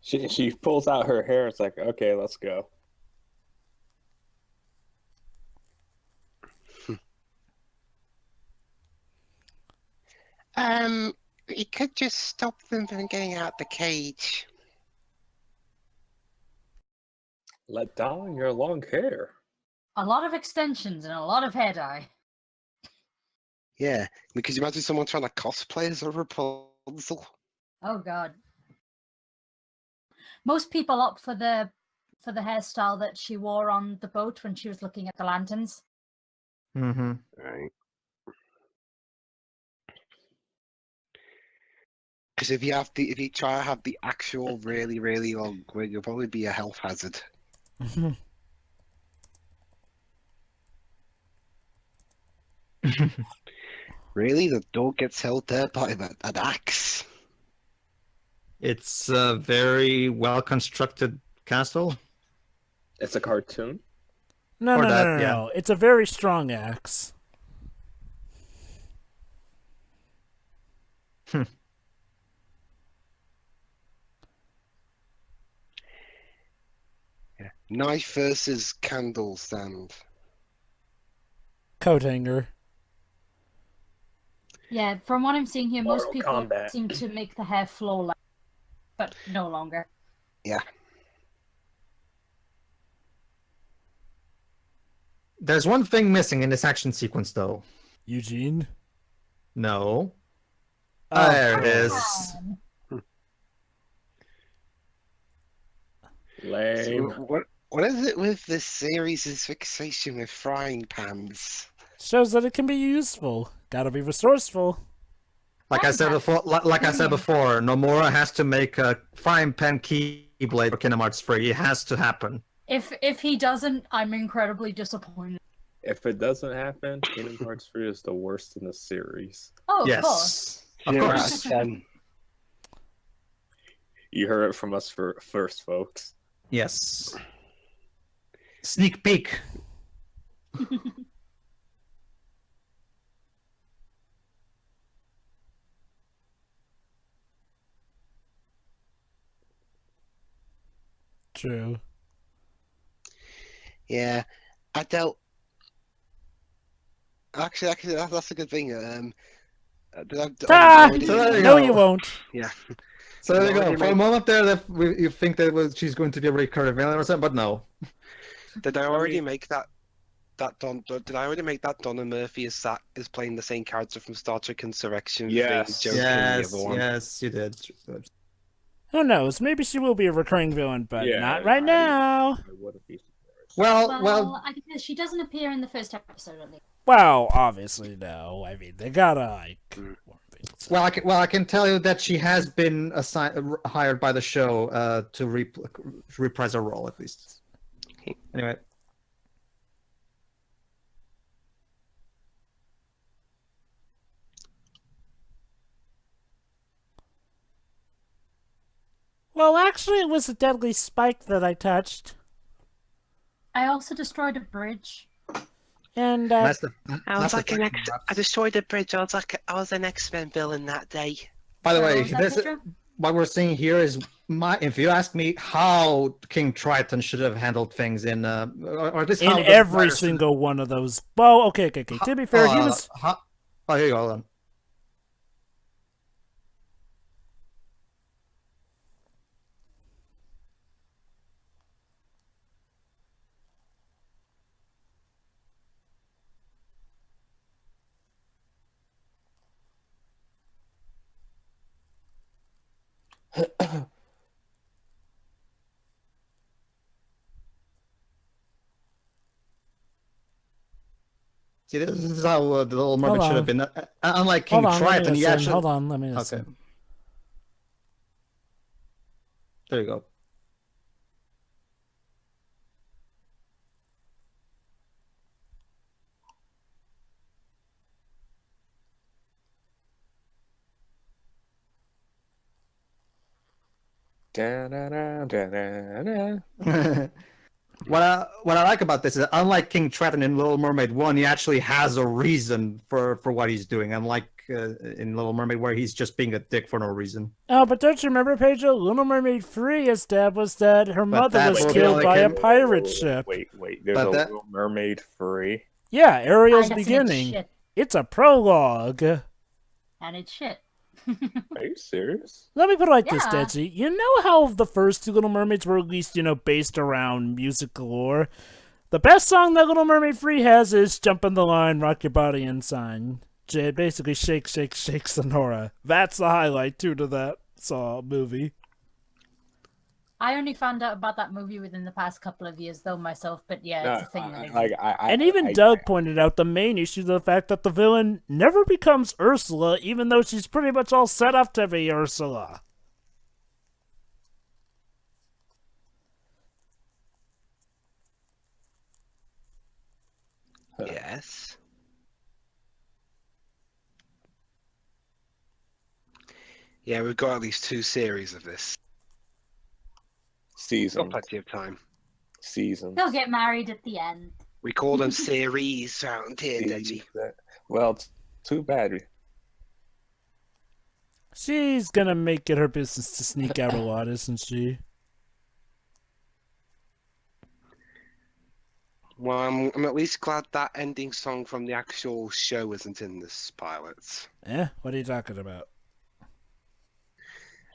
She pulls out her hair. It's like, okay, let's go. It could just stop them from getting out the cage. Let down your long hair. A lot of extensions and a lot of hair dye. Yeah, because you imagine someone trying to cosplay as a Rapunzel. Oh god. Most people opt for the hairstyle that she wore on the boat when she was looking at the lanterns. Mm-hmm. Right. Because if you try to have the actual really, really long wig, it'll probably be a health hazard. Really? The dog gets held there by an axe? It's a very well-constructed castle. It's a cartoon. No. It's a very strong axe. Yeah. Knife versus candle stand. Coat hanger. Yeah, from what I'm seeing here, most Mortal people Kombat. seem to make the hair flawless. but no longer. Yeah. There's one thing missing in this action sequence, though. Eugene? No. Oh, There it is. Lame. What is it with this series' fixation with frying pans? Shows that it can be useful. Gotta be resourceful. Like I said before, Nomura has to make a frying pan keyblade for Kingdom Hearts 3. It has to happen. If he doesn't, I'm incredibly disappointed. If it doesn't happen, Kingdom Hearts 3 is the worst in the series. Oh, of Yes. course. Of course. You heard it from us first, folks. Yes. Sneak peek. True. Yeah, I don't. Actually, that's a good thing. No, you won't. Yeah. So there you go. For a moment there, you think that she's going to be a recurring villain or something, but no. Did I already make that? Did I already make that Donna Murphy is playing the same character from Star Trek Insurrection? Yes. Yes, you did. Who knows? Maybe she will be a recurring villain, but not right now. I wouldn't be surprised. Well, I guess she doesn't appear in the first episode at least. Well, obviously, no. I mean, they gotta, like... I can tell you that she has been hired by the show to reprise her role, at least. Anyway. Well, actually, it was a deadly spike that I touched. I also destroyed a bridge. And, I destroyed a bridge. I was an X-Men villain that day. By the way, what we're seeing here is if you ask me, how King Triton should have handled things in every single one of those. Well, okay. To be fair, he was. Oh, here you go. Hold on. See, this is how the Little Mermaid should have been. Unlike King Triton, he actually... Hold on, let me listen. Okay. There you go. What I like about this is, unlike King Triton in Little Mermaid 1, he actually has a reason for what he's doing, unlike in Little Mermaid where he's just being a dick for no reason. Oh, but don't you remember, Pedro? Little Mermaid 3 established that her mother was killed by a pirate ship. Wait, there's a Little Mermaid 3? Yeah, Ariel's beginning. It's a prologue. And it's shit. Are you serious? Let me put it like this, Deji. You know how the first two Little Mermaids were at least, based around music galore? The best song that Little Mermaid 3 has is Jump on the Line, Rock Your Body and Sign. Basically, shake, shake, shake, Sonora. That's the highlight, too, to that movie. I only found out about that movie within the past couple of years, though, myself, but yeah, it's a thing. And even Doug pointed out the main issue, the fact that the villain never becomes Ursula, even though she's pretty much all set up to be Ursula. Yes. Yeah, we've got at least 2 series of this. Season. Plenty of time. Season. They'll get married at the end. We call them series around here, Deji. Well, too bad. She's gonna make it her business to sneak out a lot, isn't she? Well, I'm at least glad that ending song from the actual show isn't in this pilot. Eh? What are you talking about?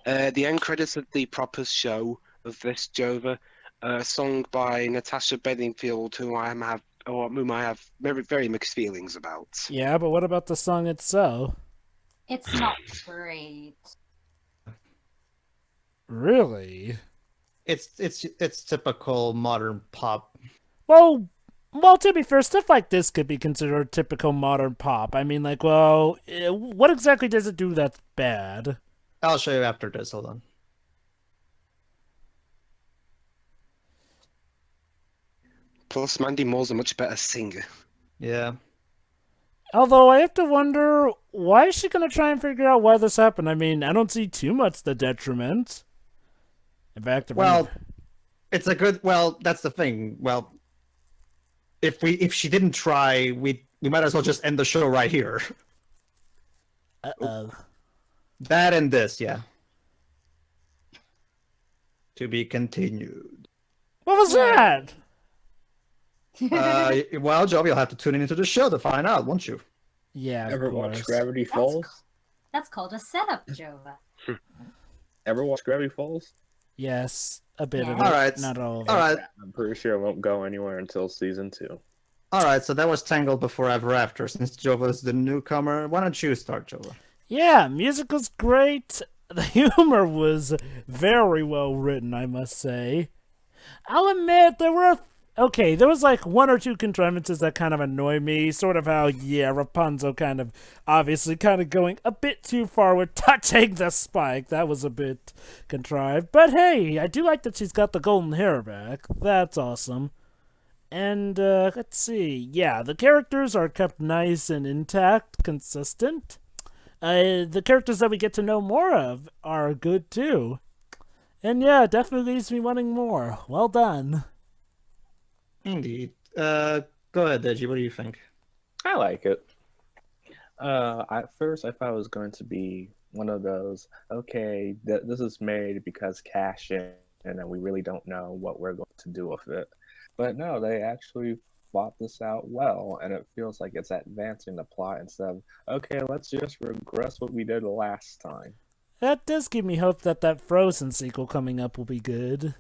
The end credits of the proper show of this Jova, sung by Natasha Bedingfield, whom I have very, very mixed feelings about. Yeah, but what about the song itself? It's not great. Really? It's typical modern pop. Well, to be fair, stuff like this could be considered typical modern pop. I mean, like, well, what exactly does it do that's bad? I'll show you after this. Hold on. Plus, Mandy Moore's a much better singer. Yeah. Although I have to wonder, why is she going to try and figure out why this happened? I mean, I don't see too much the detriment. In fact, it's a good. Well, that's the thing. Well, if she didn't try, we might as well just end the show right here. Uh-oh. That and this, yeah. To be continued. What was that? Well, Joe, you'll have to tune into the show to find out, won't you? Yeah, Ever watch Gravity Falls? That's called a setup, Jova. Ever watch Gravity Falls? Yes, a bit of it. All right. Not all of it. All right. I'm pretty sure it won't go anywhere until season 2. All right, so that was Tangled Before Ever After. Since Jova's the newcomer, why don't you start, Jova? Yeah, music was great. The humor was very well written, I must say. I'll admit there was like one or two contrivances that kind of annoy me. Sort of how, Rapunzel obviously going a bit too far with touching the spike. That was a bit contrived. But hey, I do like that she's got the golden hair back. That's awesome. And, let's see. Yeah, the characters are kept nice and intact, consistent. The characters that we get to know more of are good too. And yeah, definitely leaves me wanting more. Well done. Indeed. Go ahead, Deji. What do you think? I like it. At first, I thought it was going to be one of those, okay, this is made because cash in, and we really don't know what we're going to do with it. But no, they actually thought this out well, and it feels like it's advancing the plot instead of, okay, let's just regress what we did last time. That does give me hope that Frozen sequel coming up will be good.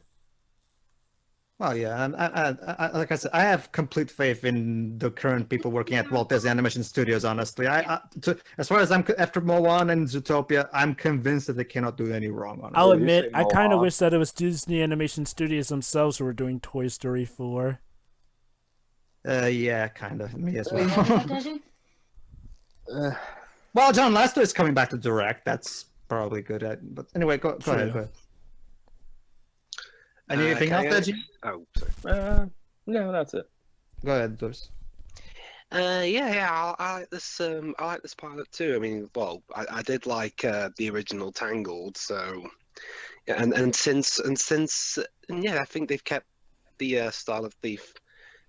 Well, yeah, I like I said, I have complete faith in the current people working at Walt Disney Animation Studios. Honestly, as far as after Moana and Zootopia, I'm convinced that they cannot do any wrong. Honestly. I'll admit, I kind of wish that it was Disney Animation Studios themselves who were doing Toy Story 4. Yeah, kind of. Me as well. Well, John Lasseter is coming back to direct. That's probably good. But anyway, go ahead. Anything else, Deji? Oh, sorry. No, that's it. Go ahead, Doris. I like this. I like this pilot too. I mean, well, I did like the original Tangled. So, yeah, and since I think they've kept the style of the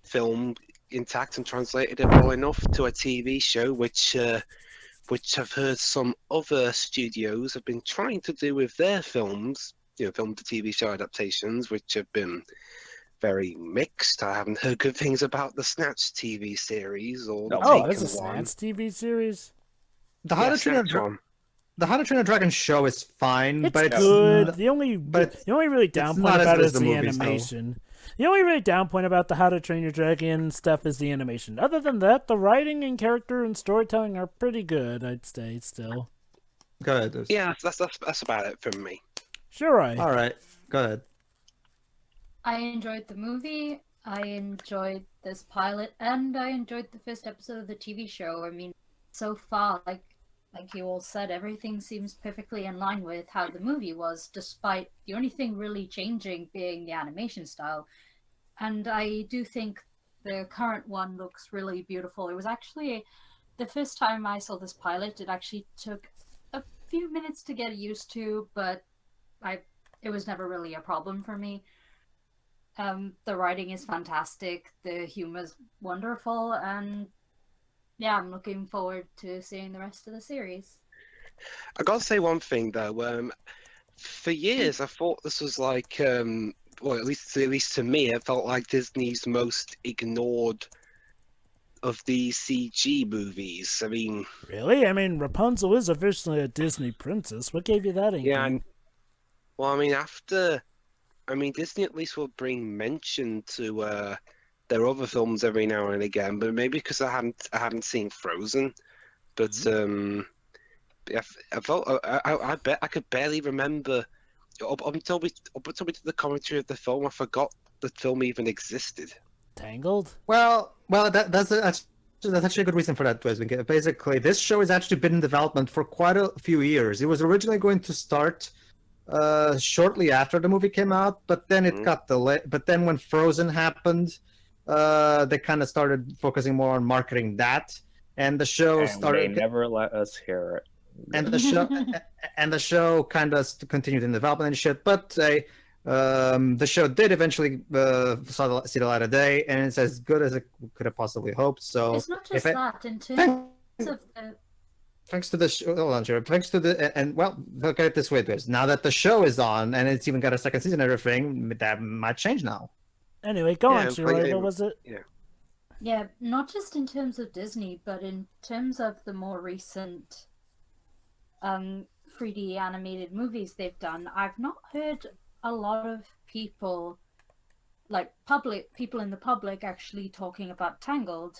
film intact and translated it well enough to a TV show, which I've heard some other studios have been trying to do with their films. Film to TV show adaptations, which have been very mixed. I haven't heard good things about the Snatch TV series or the Taken there's a one. Snatch TV series? The How to Train a Dragon show is fine, but it's good. The only really down point about it is the animation. The only really down point about the How to Train Your Dragon stuff is the animation. Other than that, the writing and character and storytelling are pretty good, I'd say, still. Go ahead, Doris. Yeah, that's about it from me. Sure, All right, go ahead. I enjoyed the movie, I enjoyed this pilot, and I enjoyed the first episode of the TV show. I mean, so far, like you all said, everything seems perfectly in line with how the movie was, despite the only thing really changing being the animation style. And I do think the current one looks really beautiful. It was actually, the first time I saw this pilot, it actually took a few minutes to get used to, but it was never really a problem for me. The writing is fantastic, the humor's wonderful, and yeah, I'm looking forward to seeing the rest of the series. I gotta say one thing though. For years, I thought this was like, well, at least to me, it felt like Disney's most ignored of the CG movies. I mean, really? I mean, Rapunzel is officially a Disney princess. What gave you that inkling? yeah, Well, I mean, Disney at least will bring mention to their other films every now and again, but maybe because I hadn't seen Frozen, but I felt I bet I could barely remember up until we did the commentary of the film. I forgot the film even existed. Tangled? Well, that's actually a good reason for that, Dwayne. Basically, this show has actually been in development for quite a few years. It was originally going to start shortly after the movie came out, but then it got delayed. But then when Frozen happened, they kind of started focusing more on marketing that, and the show started. They never let us hear it. And the show kind of continued in development and shit. But the show did eventually see the light of day, and it's as good as it could have possibly hoped. So it's not just that. In terms of the thanks to the show, hold on, Jared. Thanks to the and well, look at it this way, Wiz. Now that the show is on and it's even got a second season and everything, that might change now. Anyway, go on, Shirley. What was it? Yeah, not just in terms of Disney, but in terms of the more recent 3D animated movies they've done. I've not heard a lot of people, like people in the public, actually talking about Tangled,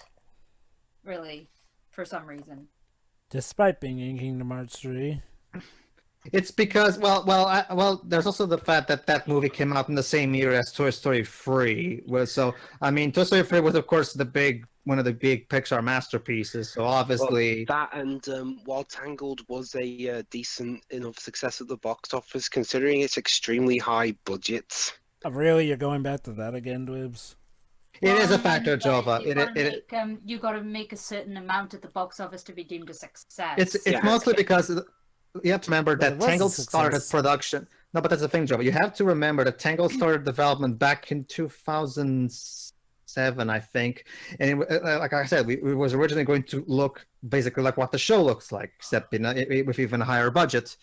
really, for some reason. Despite being in Kingdom Hearts 3. It's because there's also the fact that that movie came out in the same year as Toy Story 3. So I mean, Toy Story 3 was of course one of the big Pixar masterpieces. So obviously that, and while Tangled was a decent enough success at the box office, considering its extremely high budgets. Oh, really, you're going back to that again, Dwibs? It is a factor, Jova. You got to make a certain amount at the box office to be deemed a success. It's mostly because you have to remember that Tangled started production. No, but that's the thing, Jova. You have to remember that Tangled started development back in 2007, I think. And like I said, it was originally going to look basically like what the show looks like, except with even a higher budget.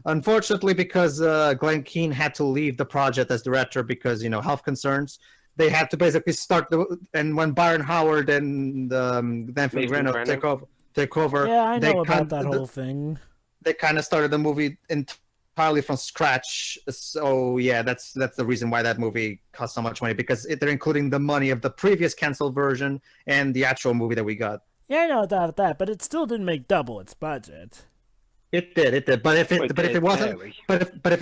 Unfortunately, because Glenn Keane had to leave the project as director because health concerns, they had to basically start and when Byron Howard and Anthony Reno take over. Yeah, I know about that whole thing. They kind of started the movie entirely from scratch. So yeah, that's the reason why that movie cost so much money, because they're including the money of the previous canceled version and the actual movie that we got. Yeah, I know about that, but it still didn't make double its budget. It did. But if it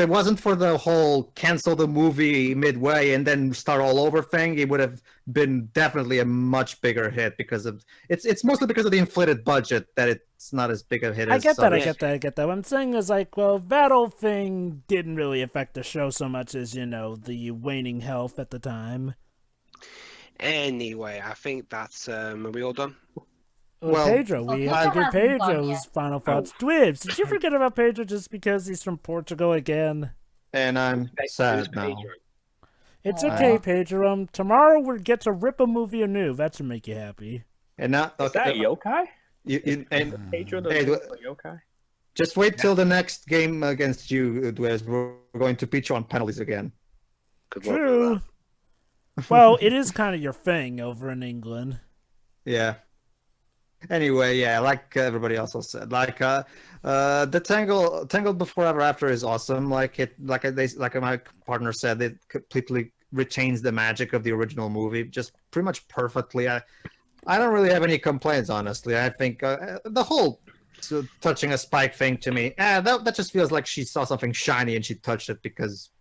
wasn't for the whole cancel the movie midway and then start all over thing, it would have been definitely a much bigger hit because of it's mostly because of the inflated budget that it's not as big a hit. I get that. What I'm saying is that whole thing didn't really affect the show so much as the waning health at the time. Anyway, I think that's are we all done? Well, Pedro, we have to get Pedro's final thoughts. Dwibs, did you forget about Pedro just because he's from Portugal again? And I'm sad now. It's okay, Pedro. Tomorrow we'll get to rip a movie anew. That should make you happy. And not is that yokai? And Pedro the yokai? Just wait till the next game against you, Dwibs. We're going to beat you on penalties again. True. Well, it is kind of your thing over in England. Yeah. Anyway, yeah, like everybody also said, the Tangled Before Ever After is awesome. Like my partner said, it completely retains the magic of the original movie, just pretty much perfectly. I don't really have any complaints, honestly. I think the whole touching a spike thing to me, that just feels like she saw something shiny and she touched it because,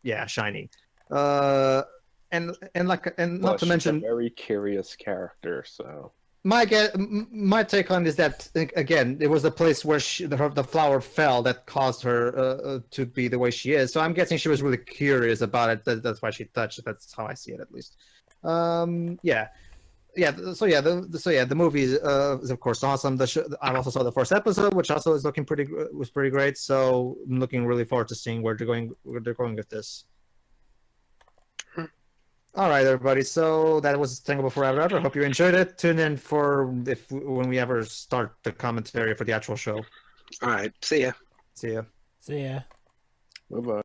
yeah, shiny. Not to mention, a very curious character, so. My take on it is that, again, it was the place where the flower fell that caused her to be the way she is. So I'm guessing she was really curious about it. That's why she touched it. That's how I see it, at least. Yeah. The movie is of course awesome. I also saw the first episode, which also is was pretty great. So I'm looking really forward to seeing where they're going with this. All right, everybody. So that was Tangled Before Ever After. I hope you enjoyed it. Tune in when we ever start the commentary for the actual show. All right. See ya. See ya. See ya. Bye-bye.